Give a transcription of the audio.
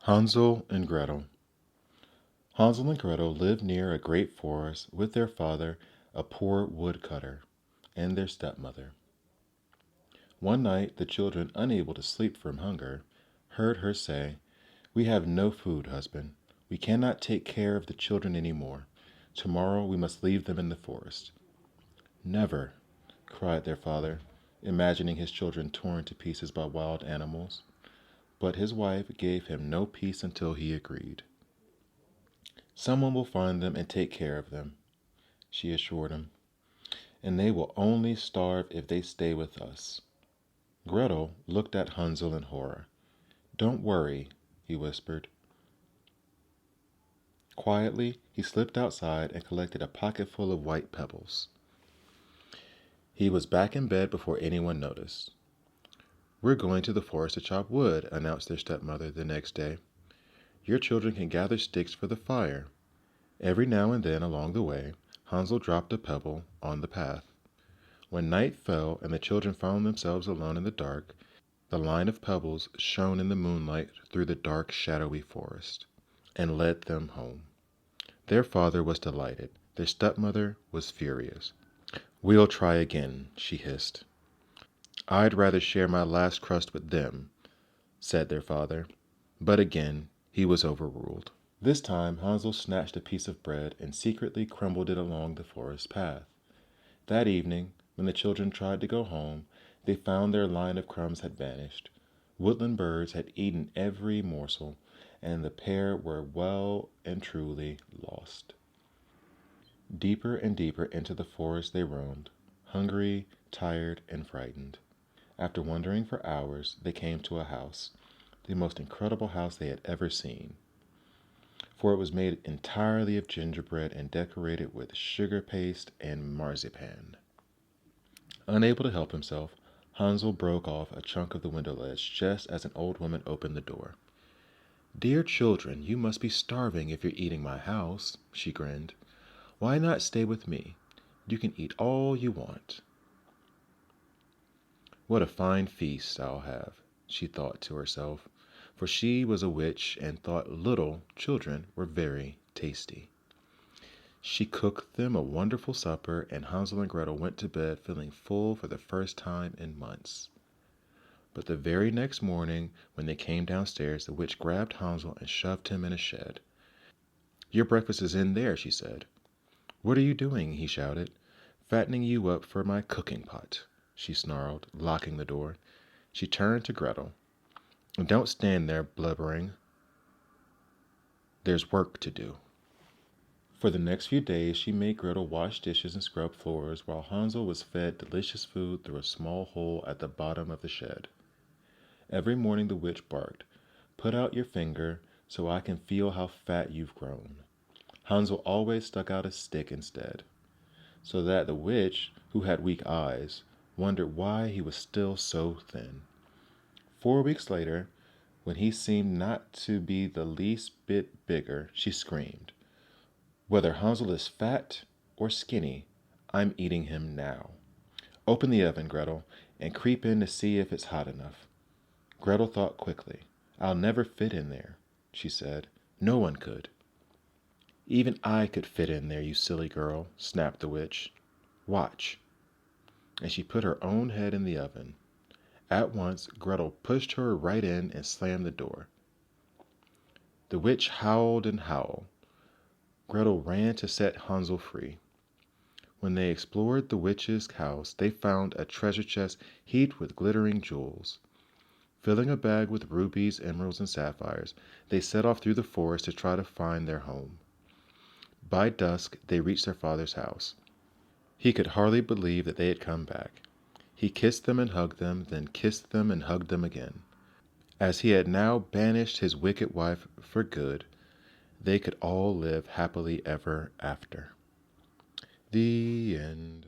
Hansel and Gretel. Hansel and Gretel lived near a great forest with their father, a poor woodcutter, and their stepmother. One night the children, unable to sleep from hunger, heard her say, "We have no food, husband. We cannot take care of the children any more. Tomorrow we must leave them in the forest." "Never," cried their father, imagining his children torn to pieces by wild animals. But his wife gave him no peace until he agreed. "Someone will find them and take care of them," she assured him, "and they will only starve if they stay with us." Gretel looked at Hansel in horror. "Don't worry," he whispered. Quietly, he slipped outside and collected a pocketful of white pebbles. He was back in bed before anyone noticed. "We're going to the forest to chop wood," announced their stepmother the next day. "Your children can gather sticks for the fire." Every now and then along the way, Hansel dropped a pebble on the path. When night fell and the children found themselves alone in the dark, the line of pebbles shone in the moonlight through the dark, shadowy forest and led them home. Their father was delighted. Their stepmother was furious. "We'll try again," she hissed. "I'd rather share my last crust with them," said their father. But again he was overruled. This time Hansel snatched a piece of bread and secretly crumbled it along the forest path. That evening, when the children tried to go home, they found their line of crumbs had vanished. Woodland birds had eaten every morsel, and the pair were well and truly lost. Deeper and deeper into the forest they roamed, hungry, tired, and frightened. After wandering for hours, they came to a house, the most incredible house they had ever seen, for it was made entirely of gingerbread and decorated with sugar paste and marzipan. Unable to help himself, Hansel broke off a chunk of the window ledge just as an old woman opened the door. "Dear children, you must be starving if you're eating my house," she grinned. "Why not stay with me? You can eat all you want." "What a fine feast I'll have," she thought to herself, for she was a witch and thought little children were very tasty. She cooked them a wonderful supper, and Hansel and Gretel went to bed feeling full for the first time in months. But the very next morning, when they came downstairs, the witch grabbed Hansel and shoved him in a shed. "Your breakfast is in there," she said. "What are you doing?" he shouted. "Fattening you up for my cooking pot," she snarled, locking the door. She turned to Gretel. "Don't stand there blubbering. There's work to do." For the next few days, she made Gretel wash dishes and scrub floors, while Hansel was fed delicious food through a small hole at the bottom of the shed. Every morning the witch barked, "Put out your finger so I can feel how fat you've grown." Hansel always stuck out a stick instead, so that the witch, who had weak eyes, wondered why he was still so thin. 4 weeks later, when he seemed not to be the least bit bigger, she screamed, "Whether Hansel is fat or skinny, I'm eating him now. Open the oven, Gretel, and creep in to see if it's hot enough." Gretel thought quickly. "I'll never fit in there," she said. "No one could." "Even I could fit in there, you silly girl," snapped the witch. "Watch." And she put her own head in the oven. At once, Gretel pushed her right in and slammed the door. The witch howled and howled. Gretel ran to set Hansel free. When they explored the witch's house, they found a treasure chest heaped with glittering jewels. Filling a bag with rubies, emeralds, and sapphires, they set off through the forest to try to find their home. By dusk, they reached their father's house. He could hardly believe that they had come back. He kissed them and hugged them, then kissed them and hugged them again. As he had now banished his wicked wife for good, they could all live happily ever after. The end.